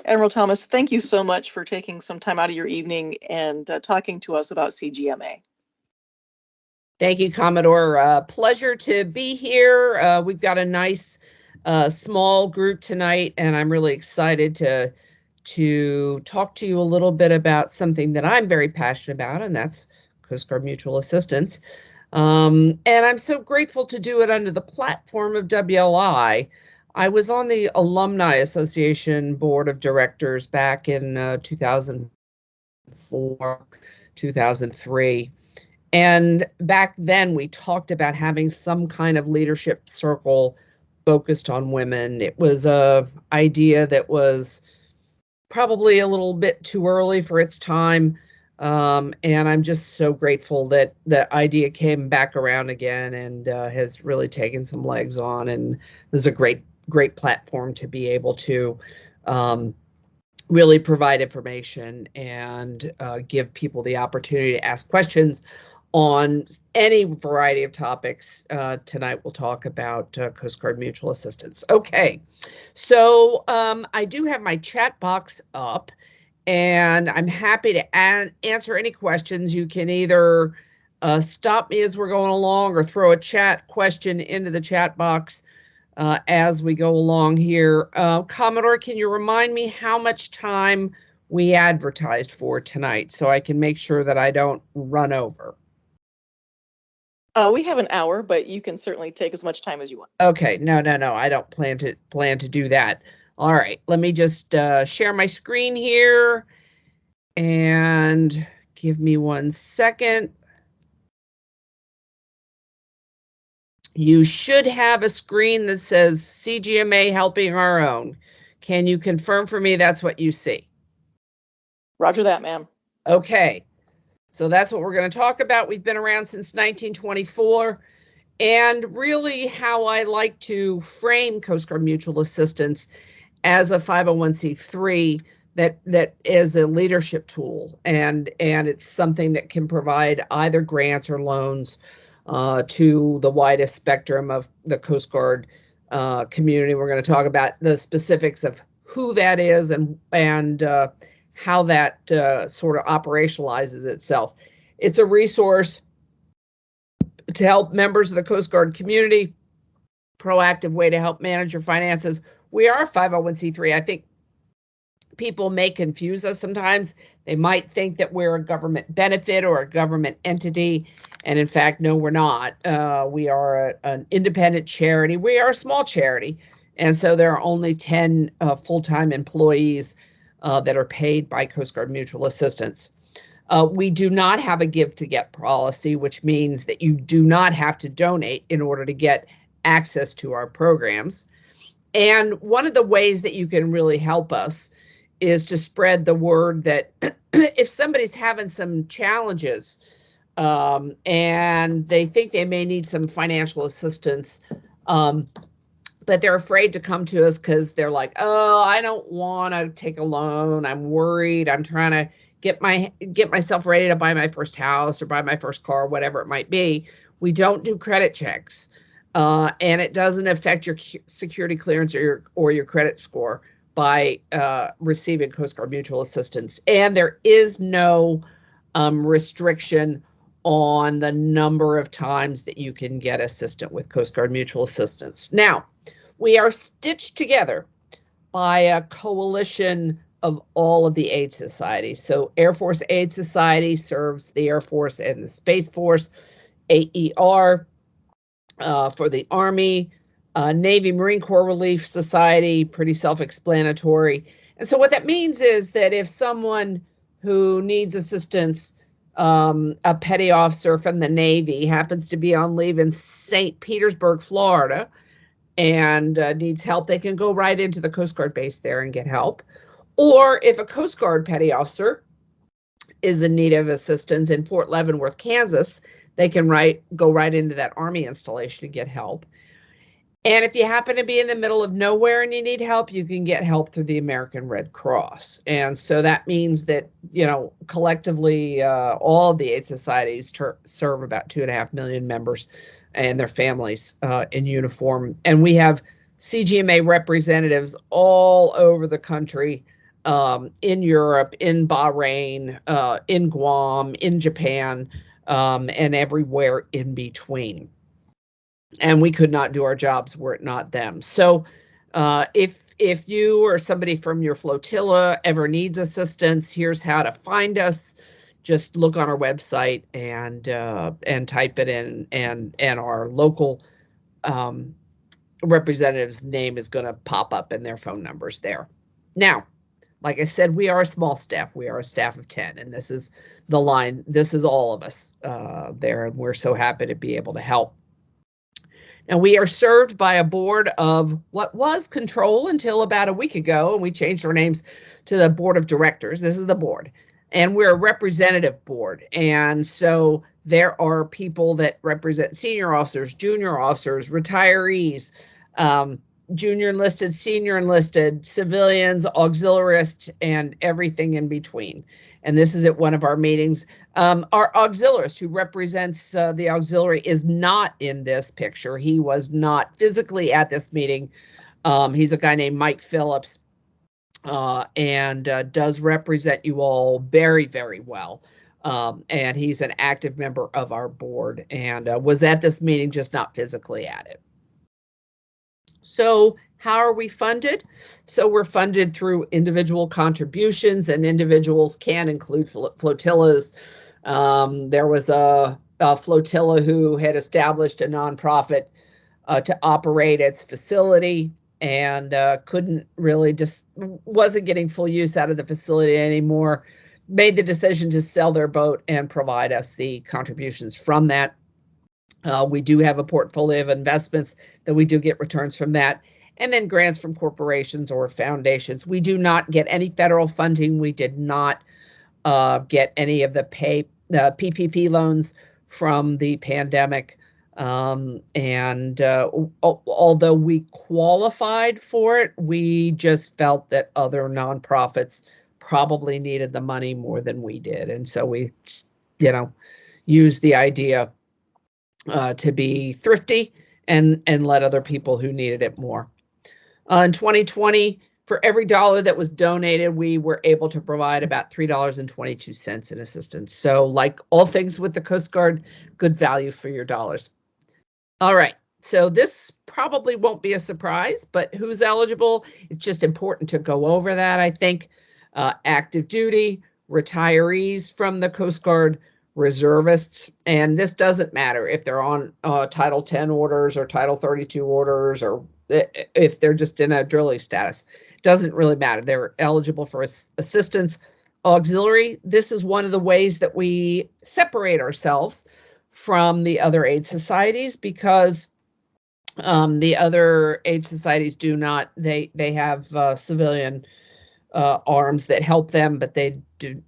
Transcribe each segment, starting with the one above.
Admiral Thomas, thank you so much for taking some time out of your evening and talking to us about CGMA. Thank you, Commodore. Pleasure to be here. We've got a nice small group tonight, and I'm really excited to talk to you a little bit about something that I'm very passionate about, and that's Coast Guard Mutual Assistance. And I'm so grateful to do it under the platform of WLI. I was on the Alumni Association Board of Directors back in 2004, 2003. And back then we talked about having some kind of leadership circle focused on women. It was a idea that was probably a little bit too early for its time. And I'm just so grateful that the idea came back around again and has really taken some legs on. And this is a great platform to be able to really provide information and give people the opportunity to ask questions on any variety of topics. Tonight we'll talk about Coast Guard Mutual Assistance. Okay, so I do have my chat box up, and I'm happy to answer any questions. You can either stop me as we're going along or throw a chat question into the chat box as we go along here. Commodore, can you remind me how much time we advertised for tonight so I can make sure that I don't run over? We have an hour, but you can certainly take as much time as you want. Okay, no, I don't plan to do that. All right, let me just share my screen here and give me 1 second. You should have a screen that says CGMA Helping Our Own. Can you confirm for me that's what you see? Roger that, ma'am. Okay, so that's what we're going to talk about. We've been around since 1924. And really how I like to frame Coast Guard Mutual Assistance as a 501c3 that is a leadership tool, and it's something that can provide either grants or loans to the widest spectrum of the Coast Guard community. We're going to talk about the specifics of who that is and how that sort of operationalizes itself. It's a resource to help members of the Coast Guard community, proactive way to help manage your finances. We are a 501c3. I think people may confuse us sometimes. They might think that we're a government benefit or a government entity. And in fact, no, we're not. We are an independent charity. We are a small charity. And so there are only 10 full-time employees that are paid by Coast Guard Mutual Assistance. We do not have a give to get policy, which means that you do not have to donate in order to get access to our programs. And one of the ways that you can really help us is to spread the word that if somebody's having some challenges and they think they may need some financial assistance, but they're afraid to come to us because they're like, oh, I don't want to take a loan. I'm worried. I'm trying to get myself ready to buy my first house or buy my first car, whatever it might be. We don't do credit checks, and it doesn't affect your security clearance or your credit score by receiving Coast Guard Mutual Assistance. And there is no restriction on the number of times that you can get assistance with Coast Guard Mutual Assistance. Now, we are stitched together by a coalition of all of the aid societies. So Air Force Aid Society serves the Air Force and the Space Force, AER for the Army, Navy Marine Corps Relief Society, pretty self-explanatory. And so what that means is that if someone who needs assistance, a petty officer from the Navy happens to be on leave in St. Petersburg, Florida, and needs help, they can go right into the Coast Guard base there and get help. Or if a Coast Guard petty officer is in need of assistance in Fort Leavenworth, Kansas, they can go right into that Army installation to get help. And if you happen to be in the middle of nowhere and you need help, you can get help through the American Red Cross. And so that means that, you know, collectively, all of the aid societies serve about 2.5 million members and their families in uniform. And we have CGMA representatives all over the country in Europe, in Bahrain, in Guam, in Japan, and everywhere in between. And we could not do our jobs were it not them. So if you or somebody from your flotilla ever needs assistance, here's how to find us. Just look on our website and type it in, and our local representative's name is going to pop up and their phone numbers there. Now, like I said, we are a small staff. We are a staff of 10, and this is the line. This is all of us there, and we're so happy to be able to help. And we are served by a board of what was Control until about a week ago, and we changed our names to the Board of Directors. This is the board, and we're a representative board. And so there are people that represent senior officers, junior officers, retirees, junior enlisted, senior enlisted, civilians, auxiliarists, and everything in between. And this is at one of our meetings. Our auxiliarist, who represents the auxiliary, is not in this picture. He was not physically at this meeting. He's a guy named Mike Phillips, and does represent you all very, very well. And he's an active member of our board and was at this meeting, just not physically at it. So how are we funded? So we're funded through individual contributions, and individuals can include flotillas. There was a flotilla who had established a nonprofit to operate its facility, and couldn't really, just wasn't getting full use out of the facility anymore, made the decision to sell their boat and provide us the contributions from that. We do have a portfolio of investments that we do get returns from that, and then grants from corporations or foundations. We do not get any federal funding. We did not get any of the PPP loans from the pandemic. And although we qualified for it, we just felt that other nonprofits probably needed the money more than we did. And so we, used the idea to be thrifty and let other people who needed it more. In 2020, for every dollar that was donated, we were able to provide about $3.22 in assistance. So like all things with the Coast Guard, good value for your dollars. All right, so this probably won't be a surprise, but who's eligible? It's just important to go over that, I think. Active duty, retirees from the Coast Guard, reservists, and this doesn't matter if they're on Title 10 orders or Title 32 orders, or if they're just in a drilling status. Doesn't really matter. They're eligible for assistance. Auxiliary, this is one of the ways that we separate ourselves from the other aid societies, because the other aid societies do not, they have civilian arms that help them, but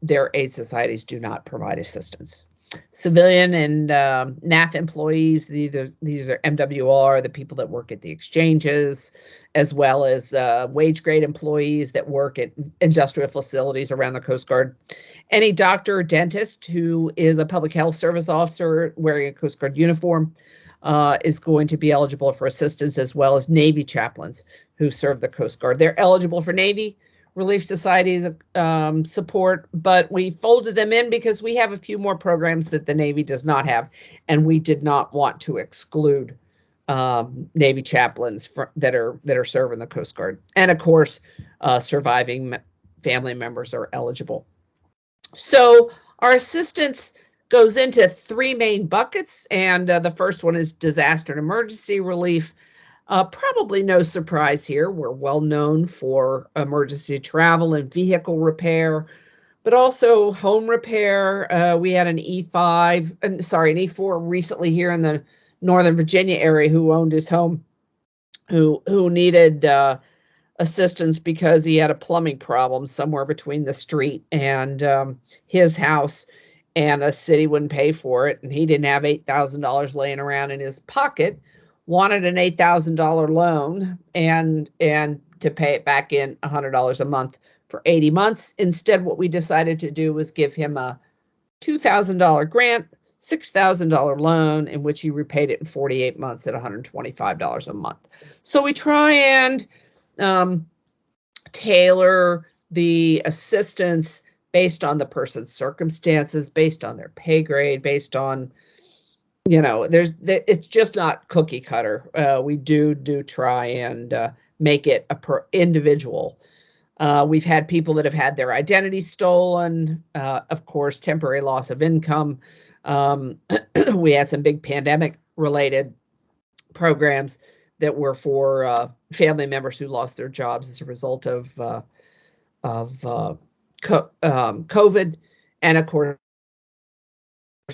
their aid societies do not provide assistance. Civilian and NAF employees, these are MWR, the people that work at the exchanges, as well as wage grade employees that work at industrial facilities around the Coast Guard. Any doctor or dentist who is a public health service officer wearing a Coast Guard uniform is going to be eligible for assistance, as well as Navy chaplains who serve the Coast Guard. They're eligible for Navy Relief Society's support, but we folded them in because we have a few more programs that the Navy does not have, and we did not want to exclude Navy chaplains that are serving the Coast Guard. And of course, surviving family members are eligible. So our assistance goes into three main buckets, and the first one is disaster and emergency relief. Probably no surprise here. We're well known for emergency travel and vehicle repair, but also home repair. We had an E4 recently here in the Northern Virginia area who owned his home, who needed assistance because he had a plumbing problem somewhere between the street and his house, and the city wouldn't pay for it, and he didn't have $8,000 laying around in his pocket. Wanted an $8,000 loan and to pay it back in $100 a month for 80 months. Instead, what we decided to do was give him a $2,000 grant, $6,000 loan, in which he repaid it in 48 months at $125 a month. So we try and tailor the assistance based on the person's circumstances, based on their pay grade, based on, it's just not cookie cutter. We do try and make it individual. We've had people that have had their identity stolen, of course, temporary loss of income. We had some big pandemic related programs that were for family members who lost their jobs as a result of COVID, and of course,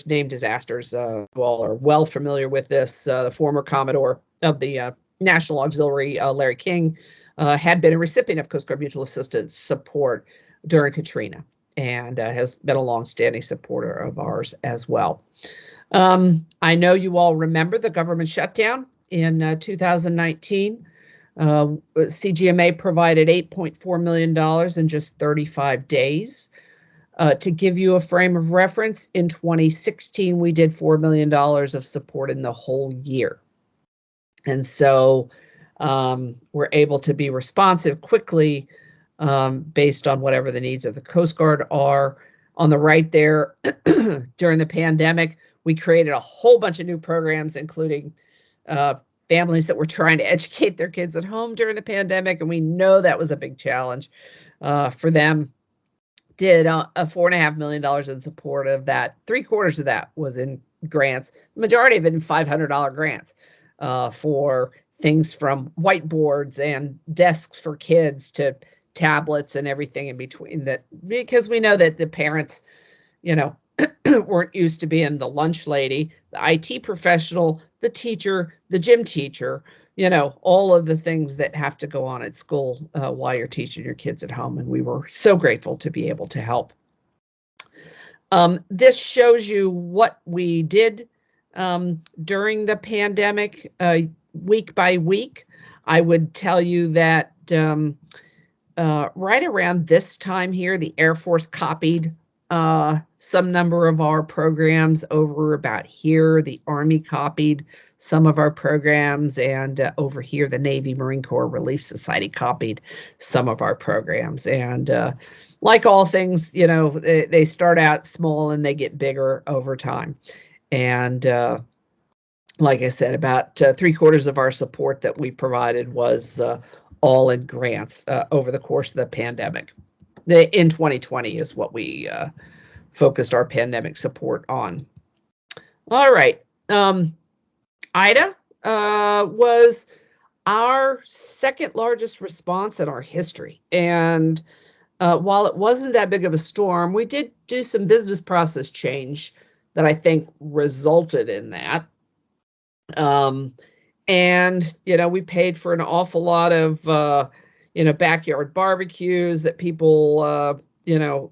named disasters. You all are well familiar with this. The former Commodore of the National Auxiliary, Larry King, had been a recipient of Coast Guard Mutual Assistance support during Katrina, and has been a longstanding supporter of ours as well. I know you all remember the government shutdown in 2019. CGMA provided $8.4 million in just 35 days. To give you a frame of reference, in 2016, we did $4 million of support in the whole year. And so we're able to be responsive quickly based on whatever the needs of the Coast Guard are. On the right there, during the pandemic, we created a whole bunch of new programs, including families that were trying to educate their kids at home during the pandemic. And we know that was a big challenge for them. Did $4.5 million in support of that. 3/4 of that was in grants. The majority of it in $500 grants for things from whiteboards and desks for kids to tablets and everything in between, that because we know that the parents, weren't used to being the lunch lady, the IT professional, the teacher, the gym teacher, all of the things that have to go on at school while you're teaching your kids at home. And we were so grateful to be able to help. This shows you what we did during the pandemic, week by week. I would tell you that right around this time here, the Air Force copied some number of our programs over about here. The Army copied some of our programs, and over here, the Navy Marine Corps Relief Society copied some of our programs. And like all things, they start out small and they get bigger over time. And like I said, about 3/4 of our support that we provided was all in grants over the course of the pandemic. In 2020 is what we focused our pandemic support on. All right. Ida was our second largest response in our history. And while it wasn't that big of a storm, we did do some business process change that I think resulted in that. And, we paid for an awful lot of, backyard barbecues that people,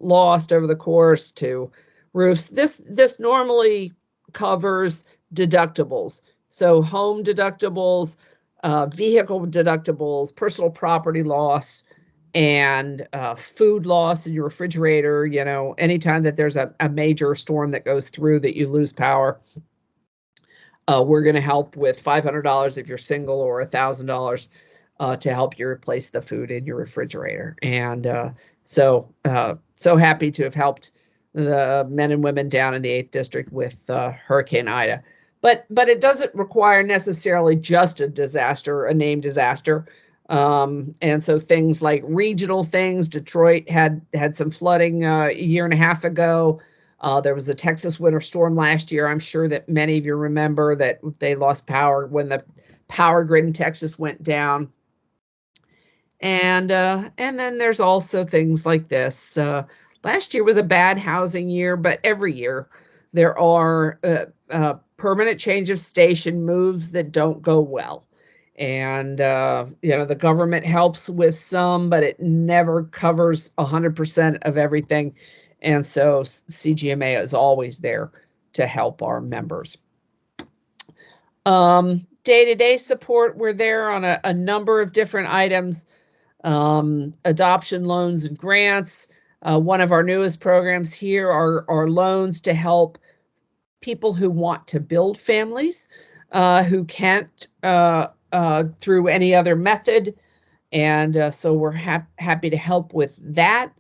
lost over the course to roofs. This normally covers deductibles. So home deductibles, vehicle deductibles, personal property loss, and food loss in your refrigerator. Anytime that there's a major storm that goes through that you lose power, we're going to help with $500 if you're single, or $1,000 to help you replace the food in your refrigerator. And so happy to have helped the men and women down in the 8th District with Hurricane Ida. But it doesn't require necessarily just a disaster, a named disaster. And so things like regional things. Detroit had some flooding a year and a half ago. There was the Texas winter storm last year. I'm sure that many of you remember that they lost power when the power grid in Texas went down. And then there's also things like this. Last year was a bad housing year, but every year there are permanent change of station moves that don't go well. And, the government helps with some, but it never covers 100% of everything. And so CGMA is always there to help our members. Day-to-day support, we're there on a number of different items. Adoption loans and grants. One of our newest programs here are loans to help people who want to build families, who can't through any other method. And so we're happy to help with that.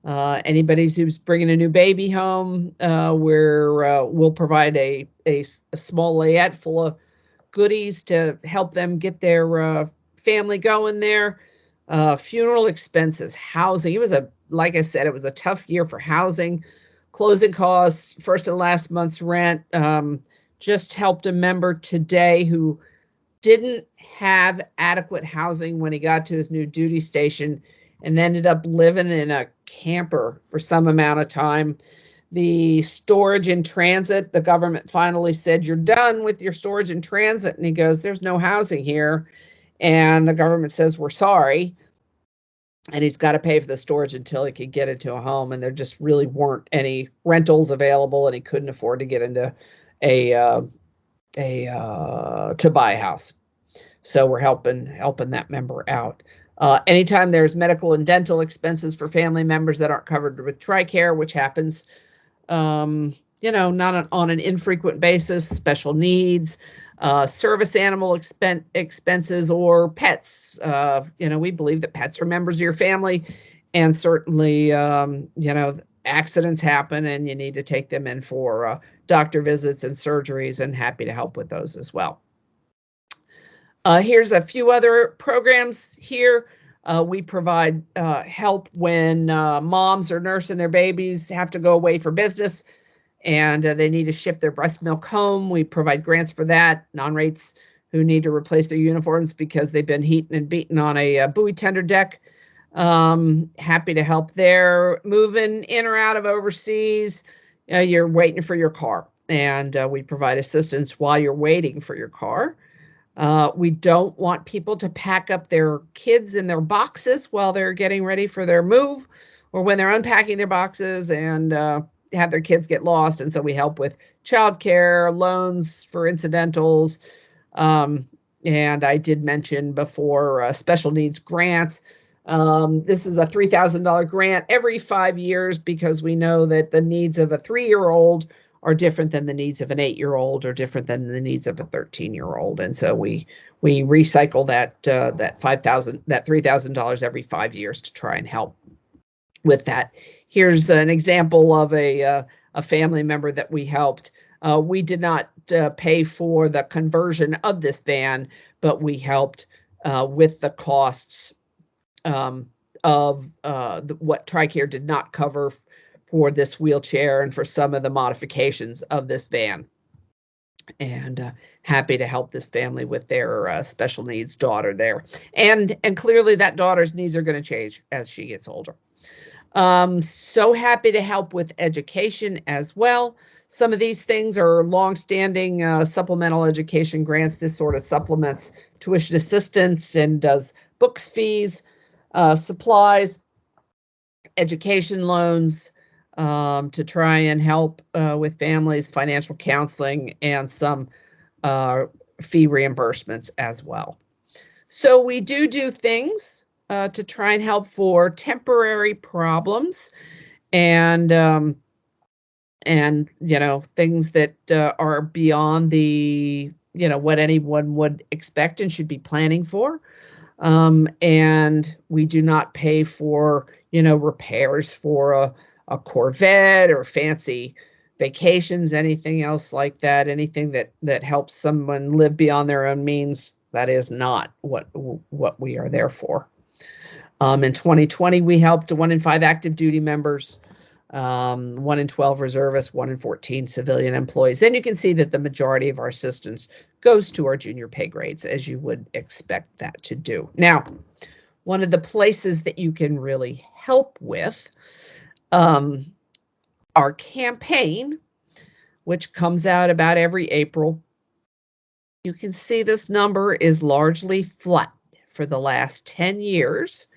Anybody who's bringing a new baby home, we'll provide a small layette full of goodies to help them get their family going there. Funeral expenses, housing. Like I said, it was a tough year for housing. Closing costs, first and last month's rent. Just helped a member today who didn't have adequate housing when he got to his new duty station and ended up living in a camper for some amount of time. The storage in transit, the government finally said, you're done with your storage in transit. And he goes, there's no housing here. And the government says, we're sorry. And he's got to pay for the storage until he could get into a home. And there just really weren't any rentals available, and he couldn't afford to get into to buy a house. So we're helping that member out. Anytime there's medical and dental expenses for family members that aren't covered with TRICARE, which happens, not on an infrequent basis, special needs, service animal expenses, or pets. We believe that pets are members of your family, and certainly, accidents happen and you need to take them in for doctor visits and surgeries, and happy to help with those as well. Here's a few other programs here. We provide help when moms are nursing their babies, have to go away for business, and they need to ship their breast milk home. We provide grants for that. Non-rates who need to replace their uniforms because they've been heated and beaten on a buoy tender deck. Happy to help there. Moving in or out of overseas, you're waiting for your car, and we provide assistance while you're waiting for your car. We don't want people to pack up their kids in their boxes while they're getting ready for their move, or when they're unpacking their boxes and have their kids get lost. And so we help with childcare, loans for incidentals. And I did mention before special needs grants. This is a $3,000 grant every 5 years, because we know that the needs of a 3-year-old are different than the needs of an 8-year-old, or different than the needs of a 13-year-old. And so we recycle that $3,000 every 5 years to try and help with that. Here's an example of a family member that we helped. We did not pay for the conversion of this van, but we helped with the costs of what TRICARE did not cover for this wheelchair and for some of the modifications of this van. And happy to help this family with their special needs daughter there. And clearly that daughter's needs are going to change as she gets older. So happy to help with education as well. Some of these things are longstanding supplemental education grants. This sort of supplements tuition assistance and does books, fees, supplies, education loans, to try and help with families, financial counseling, and some fee reimbursements as well. So we do things to try and help for temporary problems, and things that are beyond the what anyone would expect and should be planning for. And we do not pay for repairs for a Corvette or fancy vacations, anything else like that, anything that helps someone live beyond their own means. That is not what we are there for. In 2020, we helped 1 in 5 active duty members, 1 in 12 reservists, 1 in 14 civilian employees. And you can see that the majority of our assistance goes to our junior pay grades, as you would expect that to do. Now, one of the places that you can really help with our campaign, which comes out about every April. You can see this number is largely flat for the last 10 years.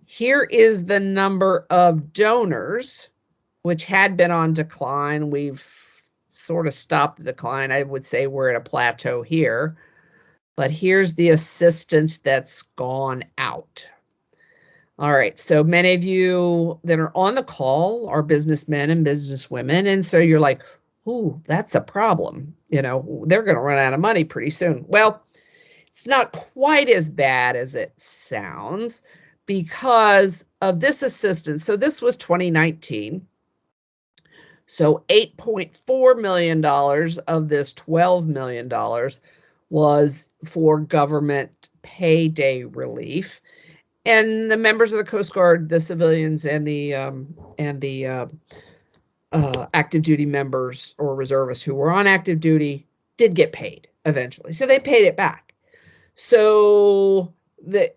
Here is the number of donors, which had been on decline. We've sort of stopped the decline. I would say we're at a plateau here. But here's the assistance that's gone out. All right, so many of you that are on the call are businessmen and businesswomen, and so you're like, ooh, that's a problem. They're going to run out of money pretty soon. Well, It's not quite as bad as it sounds because of this assistance. So this was 2019. So $8.4 million of this $12 million was for government payday relief. And the members of the Coast Guard, the civilians, and the active duty members or reservists who were on active duty did get paid eventually. So they paid it back. So the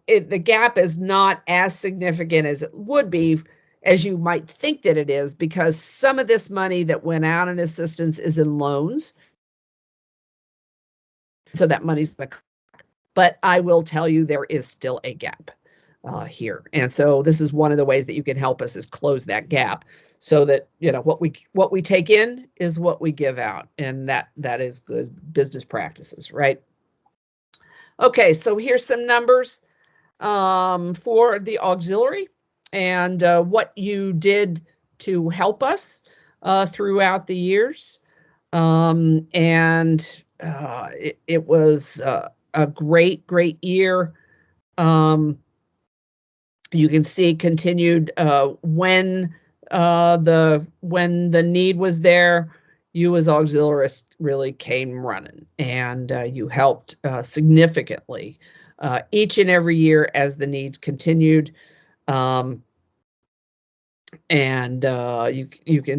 gap is not as significant as it would be, as you might think that it is, because some of this money that went out in assistance is in loans. So that money's going to come back. But I will tell you, there is still a gap here. And so this is one of the ways that you can help us, is close that gap, so that, you know, what we take in is what we give out. And that is good business practices, right? Okay, so here's some numbers for the auxiliary and what you did to help us throughout the years. It was a great year. You can see continued when the need was there, you as auxiliarists really came running, and you helped significantly each and every year as the needs continued. You can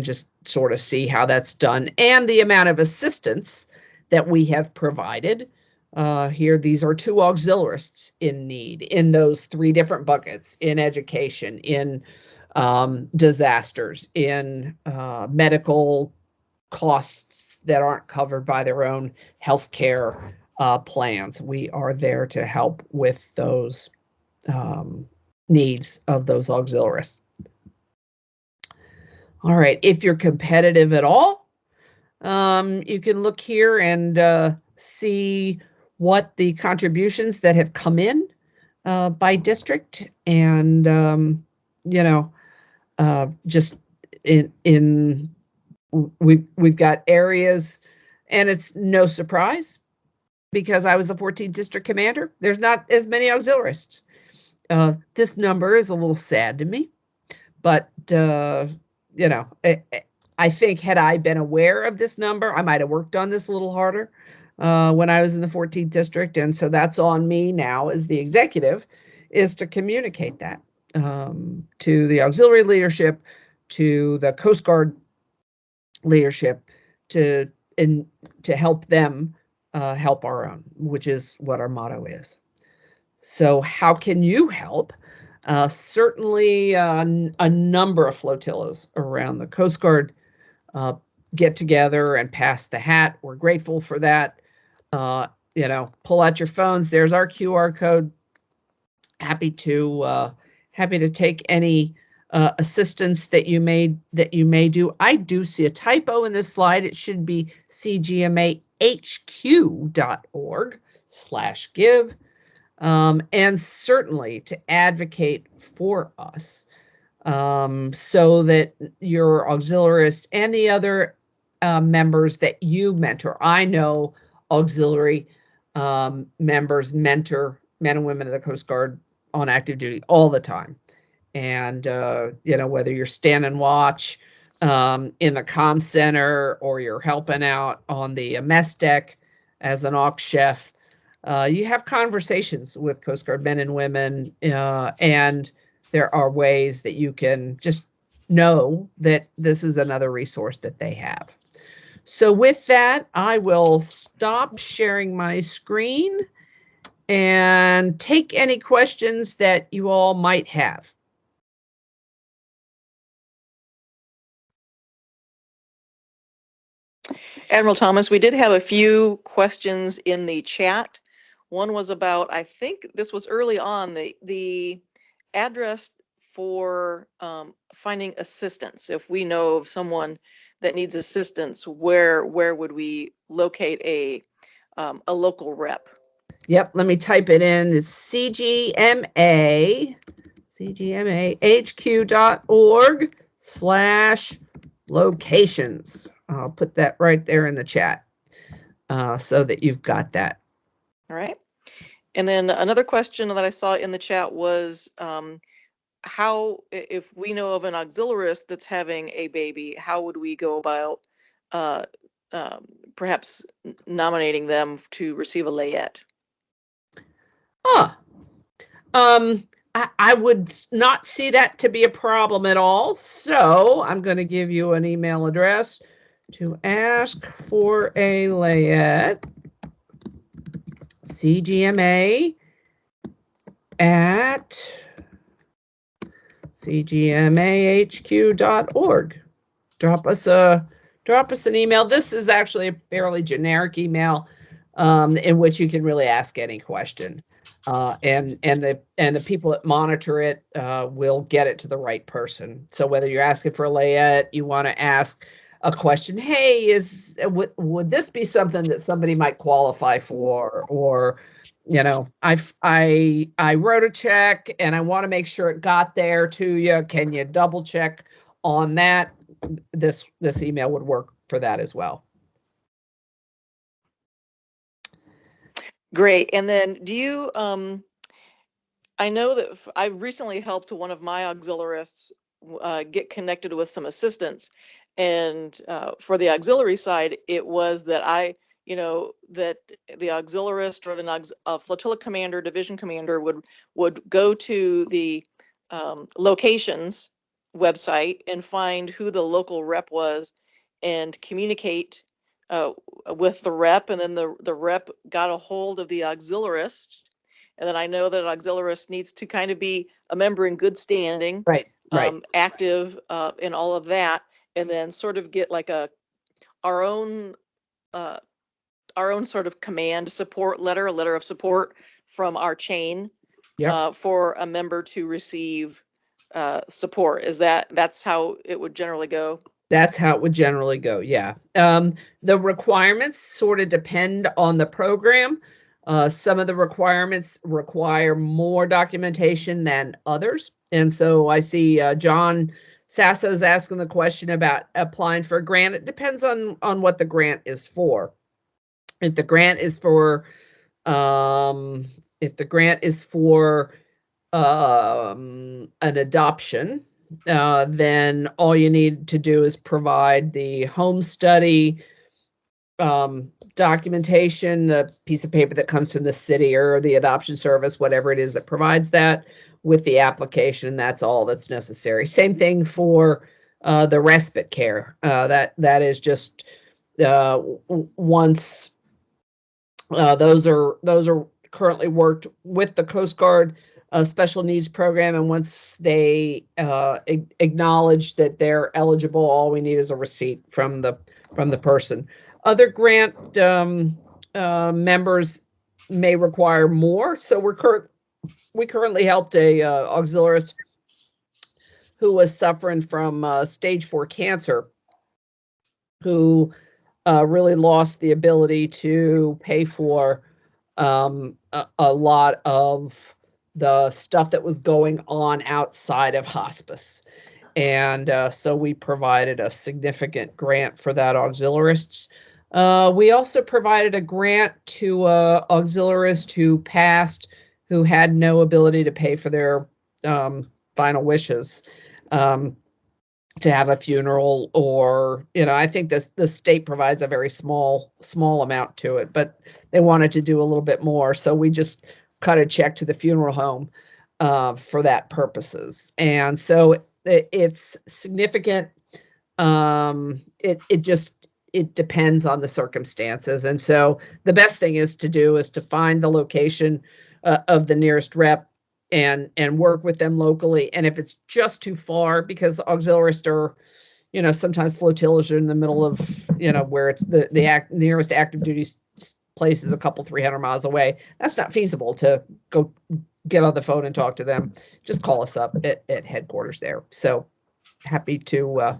just sort of see how that's done, and the amount of assistance that we have provided. Here, these are 2 auxiliarists in need in those 3 different buckets: in education, in disasters, in medical costs that aren't covered by their own healthcare plans. We are there to help with those needs of those auxiliarists. All right, if you're competitive at all, you can look here and see what the contributions that have come in by district, and you know, just we've got areas, and it's no surprise because I was the 14th district commander. There's not as many auxiliarists. This number is a little sad to me, but you know, I think had I been aware of this number, I might have worked on this a little harder when I was in the 14th district. And so that's on me now as the executive, is to communicate that to the auxiliary leadership, to the Coast Guard leadership, to help them help our own, which is what our motto is. So how can you help? Certainly a number of flotillas around the Coast Guard get together and pass the hat. We're grateful for that. You know, pull out your phones. There's our QR code. Happy to take any assistance that you may do. I do see a typo in this slide. It should be cgmahq.org/give. And certainly to advocate for us, so that your auxiliarists and the other members that you mentor. I know auxiliary members mentor men and women of the Coast Guard on active duty all the time. And, you know, whether you're standing watch in the comm center, or you're helping out on the mess deck as an aux chef, you have conversations with Coast Guard men and women, and there are ways that you can just know that this is another resource that they have. So with that, I will stop sharing my screen and take any questions that you all might have. Admiral Thomas, we did have a few questions in the chat. One was about, I think this was early on, the address for finding assistance. If we know of someone that needs assistance, where would we locate a local rep? Yep, let me type it in. It's cgmahq.org/locations. I'll put that right there in the chat so that you've got that. All right. And then another question that I saw in the chat was, how, if we know of an auxiliarist that's having a baby, how would we go about uh, perhaps nominating them to receive a layette? Huh. I would not see that to be a problem at all. So I'm going to give you an email address to ask for a layette. CGMA at cgmahq.org. Drop us an email. This is actually a fairly generic email in which you can really ask any question. And the people that monitor it will get it to the right person. So whether you're asking for a layette, you want to ask a question, hey, would this be something that somebody might qualify for? Or, you know, I wrote a check and I want to make sure it got there to you. Can you double check on that? This email would work for that as well. Great. And then do you, I know that I recently helped one of my auxiliarists get connected with some assistance. And for the auxiliary side, it was that that the auxiliarist or the flotilla commander, division commander would go to the locations website and find who the local rep was and communicate with the rep. And then the rep got a hold of the auxiliarist. And then I know that an auxiliarist needs to kind of be a member in good standing, Right. active in all of that, and then sort of get like our own uh, our own sort of command support letter, a letter of support from our chain for a member to receive support. That's how it would generally go? That's how it would generally go. Yeah. The requirements sort of depend on the program. Some of the requirements require more documentation than others. And so I see John Sasso's asking the question about applying for a grant. It depends on what the grant is for. If the grant is for um, an adoption, then all you need to do is provide the home study documentation, a piece of paper that comes from the city or the adoption service, whatever it is that provides that, with the application. That's all that's necessary. Same thing for the respite care. That is just once those are currently worked with the Coast Guard special needs program, and once they acknowledge that they're eligible, all we need is a receipt from the person. Other grant members may require more. So we currently helped a auxiliarist who was suffering from stage 4 cancer, who really lost the ability to pay for a lot of the stuff that was going on outside of hospice. And so we provided a significant grant for that auxiliarist. We also provided a grant to auxiliarist who passed, who had no ability to pay for their final wishes. To have a funeral, or I think the state provides a very small amount to it, but they wanted to do a little bit more, so we just cut a check to the funeral home for that purposes. And so it's significant. It depends on the circumstances, and so the best thing is to find the location of the nearest rep and work with them locally. And if it's just too far, because auxiliarists are, sometimes flotillas are in the middle of, where it's the nearest active duty place is a couple 300 miles away, that's not feasible to go get on the phone and talk to them. Just call us up at headquarters there. So happy to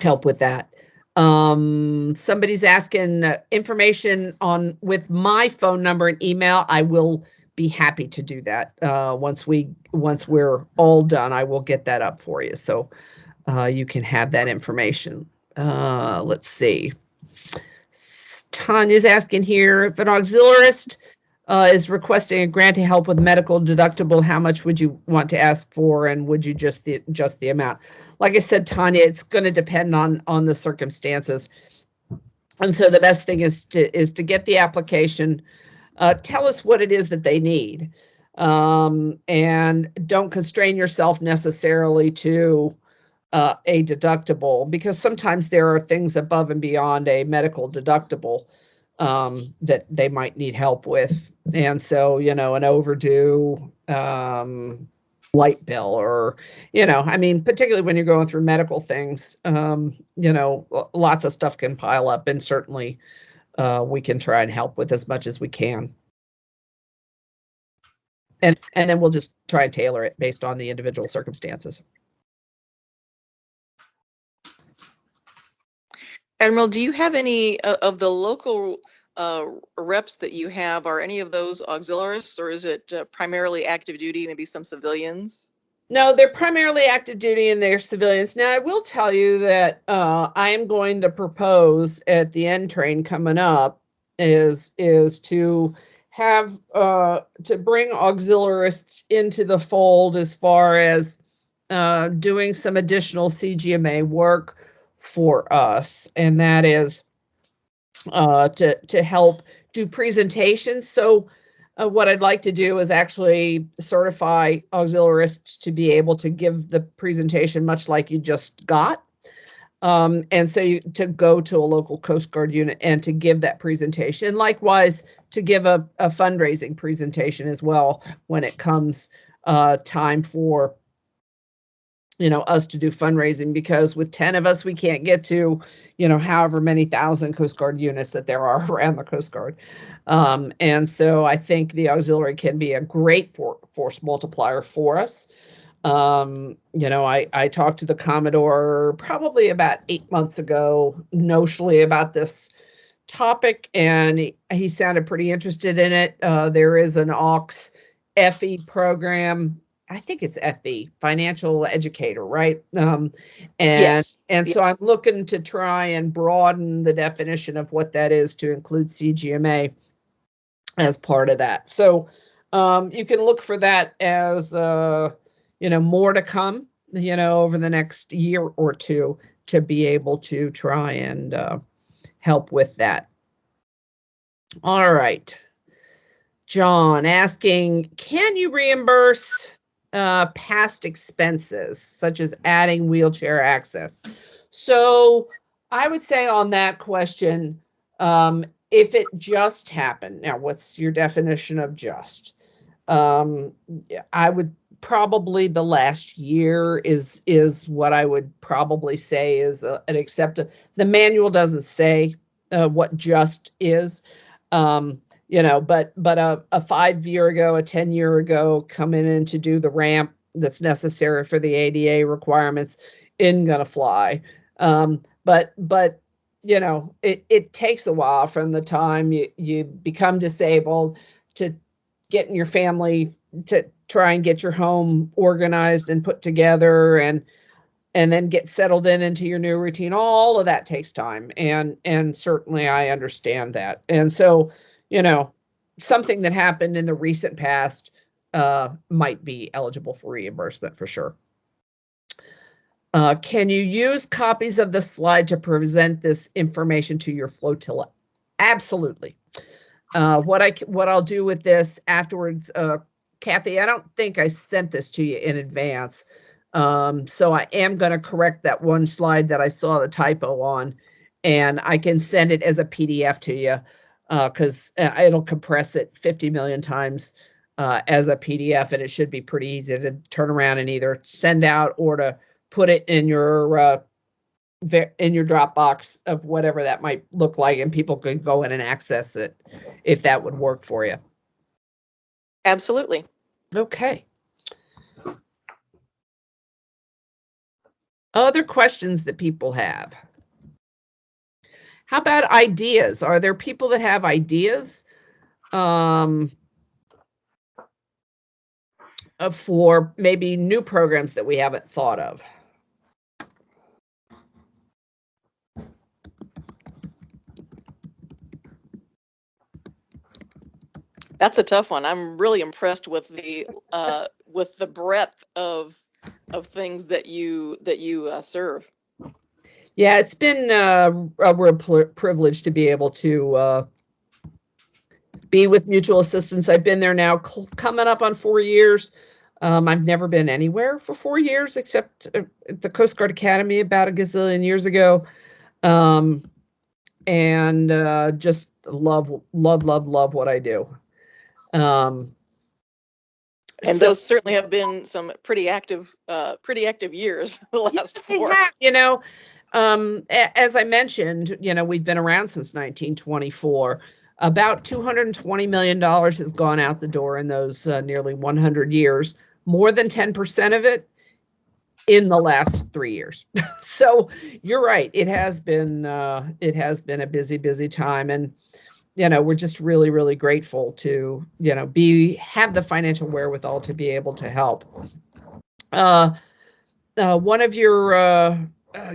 help with that. Somebody's asking information with my phone number and email. I will be happy to do that. Once we're all done, I will get that up for you, so you can have that information. Let's see. Tanya's asking here, if an auxiliarist is requesting a grant to help with medical deductible. How much would you want to ask for, and would you just the amount? Like I said, Tanya, it's going to depend on the circumstances. And so the best thing is to get the application. Tell us what it is that they need, and don't constrain yourself necessarily to a deductible, because sometimes there are things above and beyond a medical deductible that they might need help with. And so, an overdue light bill, or, I mean, particularly when you're going through medical things, lots of stuff can pile up, and certainly we can try and help with as much as we can. And then we'll just try and tailor it based on the individual circumstances. Admiral, do you have any of the local reps that you have? Are any of those auxiliarists, or is it primarily active duty, maybe some civilians? No, they're primarily active duty and they're civilians. Now, I will tell you that I am going to propose at the end train coming up is to have to bring auxiliarists into the fold as far as doing some additional CGMA work for us, and that is to help do presentations. So what I'd like to do is actually certify auxiliarists to be able to give the presentation much like you just got. And so to go to a local Coast Guard unit and to give that presentation. Likewise, to give a fundraising presentation as well when it comes time for us to do fundraising, because with 10 of us, we can't get to, however many thousand Coast Guard units that there are around the Coast Guard. And so I think the auxiliary can be a great force multiplier for us. I talked to the Commodore probably about 8 months ago, notionally about this topic, and he sounded pretty interested in it. There is an aux FE program. I think it's FE, financial educator, right? Yes. So I'm looking to try and broaden the definition of what that is to include CGMA as part of that. So you can look for that as more to come, over the next year or two, to be able to try and help with that. All right. John asking, can you reimburse past expenses such as adding wheelchair access? So I would say on that question, if it just happened, now what's your definition of just? I would probably, the last year is what I would probably say is an acceptable. The manual doesn't say what just is. But a 5 year ago, a 10 year ago, coming in to do the ramp that's necessary for the ADA requirements isn't gonna fly. But it takes a while from the time you become disabled to getting your family to try and get your home organized and put together, and then get settled into your new routine. All of that takes time, and certainly I understand that. And so, something that happened in the recent past might be eligible for reimbursement for sure. Can you use copies of the slide to present this information to your flotilla? Absolutely. What I'll do with this afterwards, Kathy, I don't think I sent this to you in advance. So I am going to correct that one slide that I saw the typo on, and I can send it as a PDF to you, because it'll compress it 50 million times as a PDF, and it should be pretty easy to turn around and either send out or to put it in your Dropbox of whatever that might look like, and people can go in and access it if that would work for you. Absolutely. Okay. Other questions that people have? How about ideas? Are there people that have ideas for maybe new programs that we haven't thought of? That's a tough one. I'm really impressed with the breadth of things that you serve. Yeah, it's been a real privilege to be able to be with Mutual Assistance. I've been there now coming up on 4 years. I've never been anywhere for 4 years except at the Coast Guard Academy about a gazillion years ago. And just love what I do. And So those certainly have been some pretty active years, the last they 4. have, as I mentioned, we've been around since 1924. About $220 million has gone out the door in those nearly 100 years. More than 10% of it in the last 3 years. So you're right. It has been a busy time, and we're just really, really grateful to have the financial wherewithal to be able to help. One of your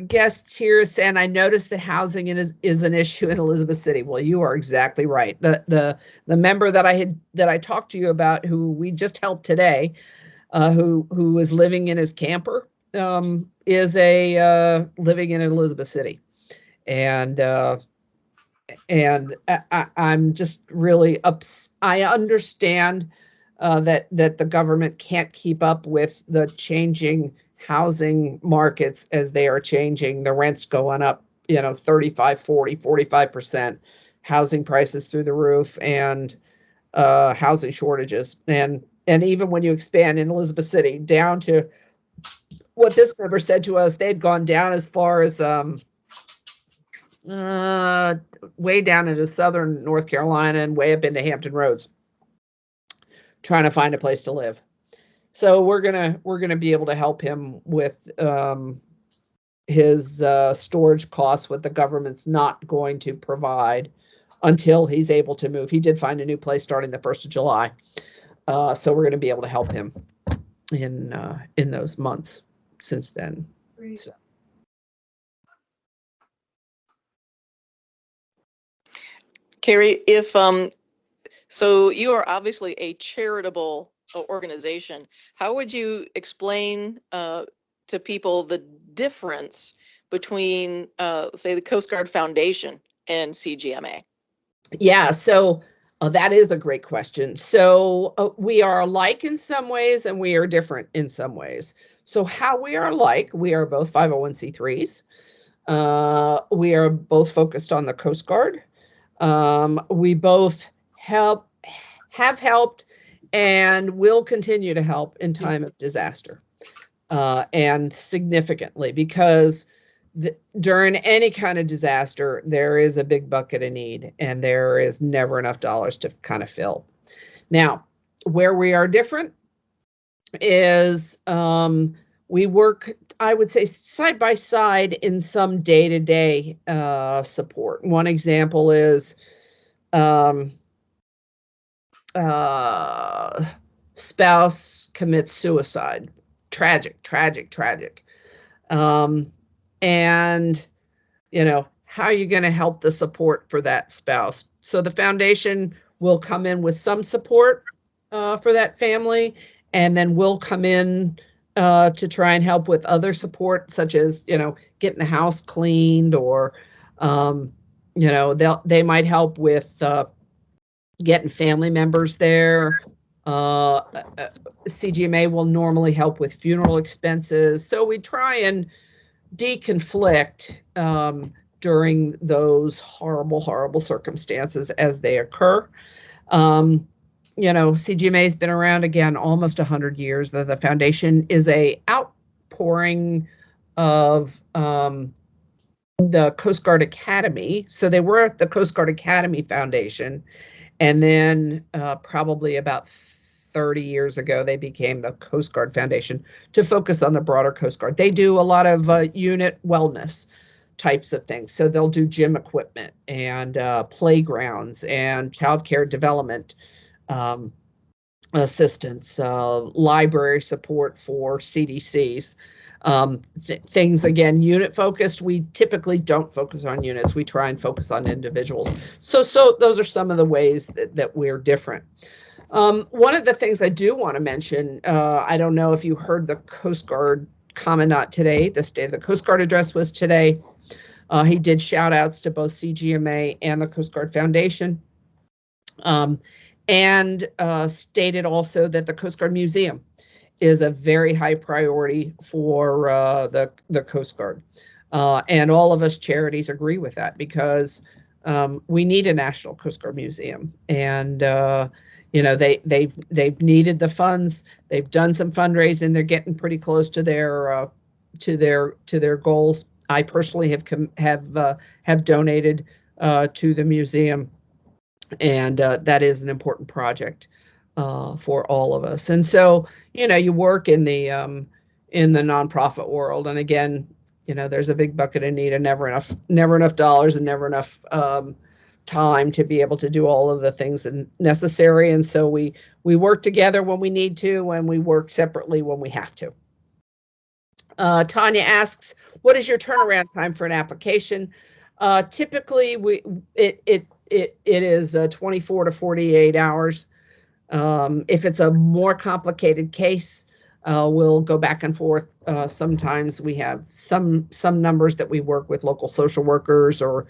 guests here is saying, I noticed that housing is an issue in Elizabeth City. Well, you are exactly right. The member that I talked to you about, who we just helped today, who was living in his camper, is living in Elizabeth City, and I'm just really I understand that the government can't keep up with the changing housing markets as they are changing. The rents going up, 35, 40, 45%, housing prices through the roof, and housing shortages. And even when you expand in Elizabeth City down to what this member said to us, they'd gone down as far as way down into southern North Carolina and way up into Hampton Roads, trying to find a place to live. So we're gonna be able to help him with his storage costs, what the government's not going to provide until he's able to move. He did find a new place starting the 1st of July, so we're going to be able to help him in those months since then. So. Cari, if so you are obviously a charitable organization. How would you explain to people the difference between, say, the Coast Guard Foundation and CGMA? Yeah, so that is a great question. So we are alike in some ways, and we are different in some ways. So how we are alike, we are both 501c3s. We are both focused on the Coast Guard. We both have helped and will continue to help in time of disaster, and significantly, because during any kind of disaster, there is a big bucket of need, and there is never enough dollars to kind of fill. Now, where we are different is we work, I would say, side by side in some day-to-day support. One example is spouse commits suicide. Tragic. And how are you going to help the support for that spouse? So the foundation will come in with some support for that family, and then we'll come in to try and help with other support, such as getting the house cleaned, or they might help with getting family members there. CGMA will normally help with funeral expenses. So we try and deconflict during those horrible circumstances as they occur. CGMA has been around, again, almost 100 years. The foundation is a outpouring of the Coast Guard Academy. So they were at the Coast Guard Academy Foundation, and then probably about 30 years ago, they became the Coast Guard Foundation to focus on the broader Coast Guard. They do a lot of unit wellness types of things. So they'll do gym equipment and playgrounds and childcare development assistance, library support for CDCs. Things, again, unit focused. We typically don't focus on units. We try and focus on individuals. So those are some of the ways that we're different. One of the things I do want to mention, I don't know if you heard the Coast Guard Commandant today. The State of the Coast Guard address was today. He did shout outs to both CGMA and the Coast Guard Foundation, and stated also that the Coast Guard Museum is a very high priority for the Coast Guard. And all of us charities agree with that, because we need a National Coast Guard Museum. And you know, they've needed the funds. They've done some fundraising. They're getting pretty close to their goals. I personally have donated to the museum, and that is an important project for all of us. And so, you know, you work in the nonprofit world, and again, you know, there's a big bucket of need, and never enough dollars, and never enough time to be able to do all of the things necessary. And so we work together when we need to, and we work separately when we have to. Tanya asks, what is your turnaround time for an application? Typically, it is 24 to 48 hours. If it's a more complicated case, we'll go back and forth. Sometimes we have some numbers that we work with local social workers or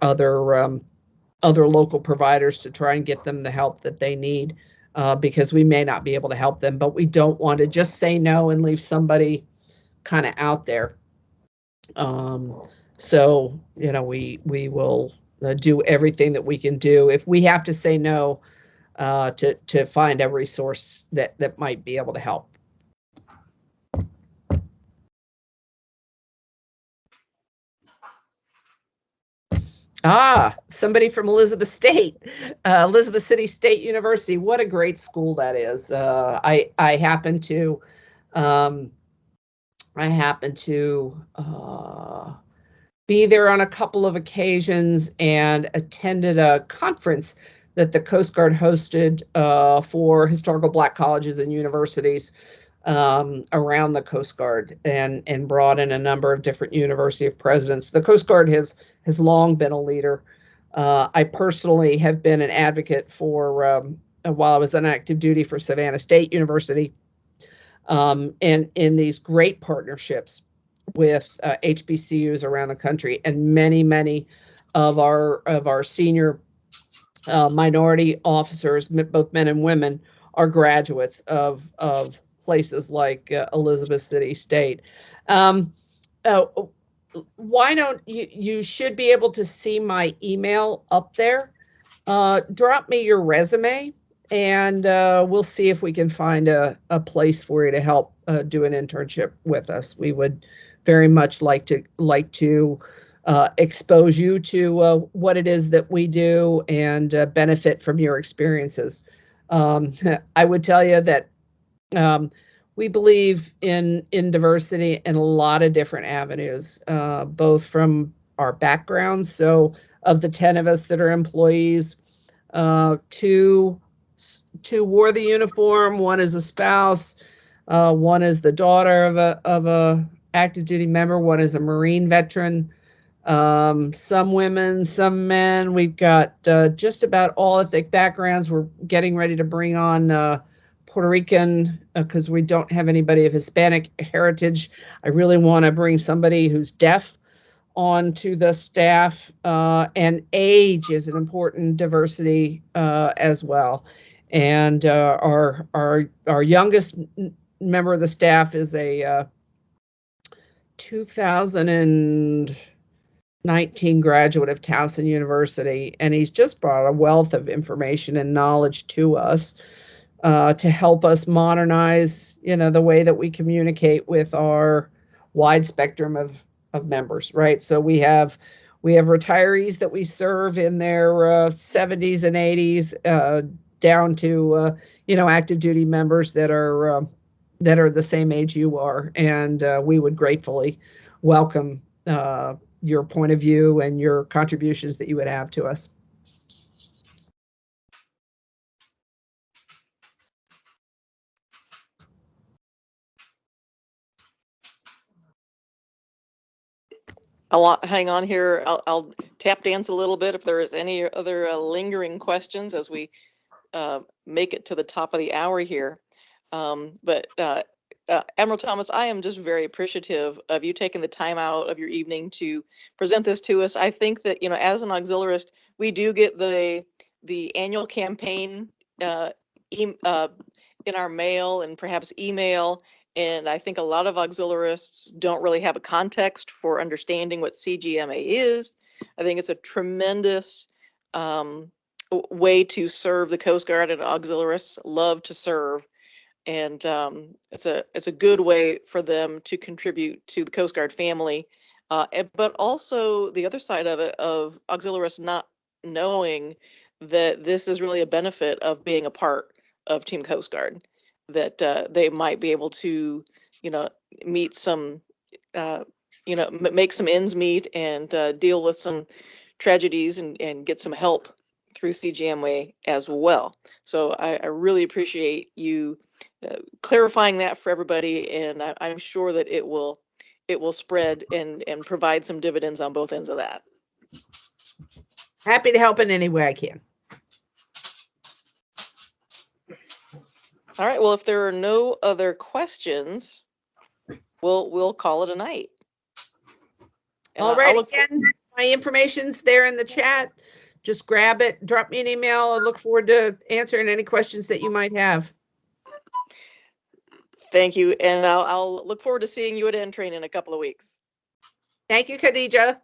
other local providers to try and get them the help that they need, because we may not be able to help them, but we don't want to just say no and leave somebody kind of out there. So, you know, we will do everything that we can do. If we have to say no, to find a resource that might be able to help. Somebody from Elizabeth City State University. What a great school that is. I happen to be there on a couple of occasions and attended a conference that the Coast Guard hosted for historical Black colleges and universities around the Coast Guard, and brought in a number of different university of presidents. The Coast Guard has long been a leader. I personally have been an advocate for, while I was on active duty, for Savannah State University, and in these great partnerships with HBCUs around the country, and many of our senior minority officers, both men and women, are graduates of places like Elizabeth City State. Why don't you should be able to see my email up there. Drop me your resume, and we'll see if we can find a place for you to help do an internship with us. We would very much like to expose you to what it is that we do, and benefit from your experiences. I would tell you that we believe in diversity in a lot of different avenues, both from our backgrounds. So of the 10 of us that are employees, two wore the uniform, one is a spouse, one is the daughter of a active duty member, one is a Marine veteran, some women, some men. We've got just about all ethnic backgrounds. We're getting ready to bring on Puerto Rican, because we don't have anybody of Hispanic heritage. I really want to bring somebody who's deaf onto the staff, and age is an important diversity as well. And our youngest member of the staff is a 2019 graduate of Towson University, and he's just brought a wealth of information and knowledge to us to help us modernize, you know, the way that we communicate with our wide spectrum of members, right? So we have retirees that we serve in their 70s and 80s, down to you know, active duty members that are the same age you are, and we would gratefully welcome your point of view and your contributions that you would have to us. I'll hang on here. I'll tap dance a little bit if there is any other lingering questions as we make it to the top of the hour here. But Admiral Thomas, I am just very appreciative of you taking the time out of your evening to present this to us. I think that, as an auxiliarist, we do get the annual campaign uh, in our mail and perhaps email. And I think a lot of auxiliarists don't really have a context for understanding what CGMA is. I think it's a tremendous way to serve the Coast Guard, and auxiliarists love to serve. And it's a good way for them to contribute to the Coast Guard family. But also the other side of it, of auxiliarists not knowing that this is really a benefit of being a part of Team Coast Guard, that they might be able to, you know, meet some, uh, make some ends meet and deal with some tragedies and get some help through CGMA as well. So I really appreciate you clarifying that for everybody, and I'm sure that it will spread and provide some dividends on both ends of that. Happy to help in any way I can. All right. Well, if there are no other questions, we'll call it a night. And All right, I'll look again, my information's there in the chat. Just grab it, drop me an email. I look forward to answering any questions that you might have. Thank you, and I'll look forward to seeing you at N Train in a couple of weeks. Thank you, Khadija.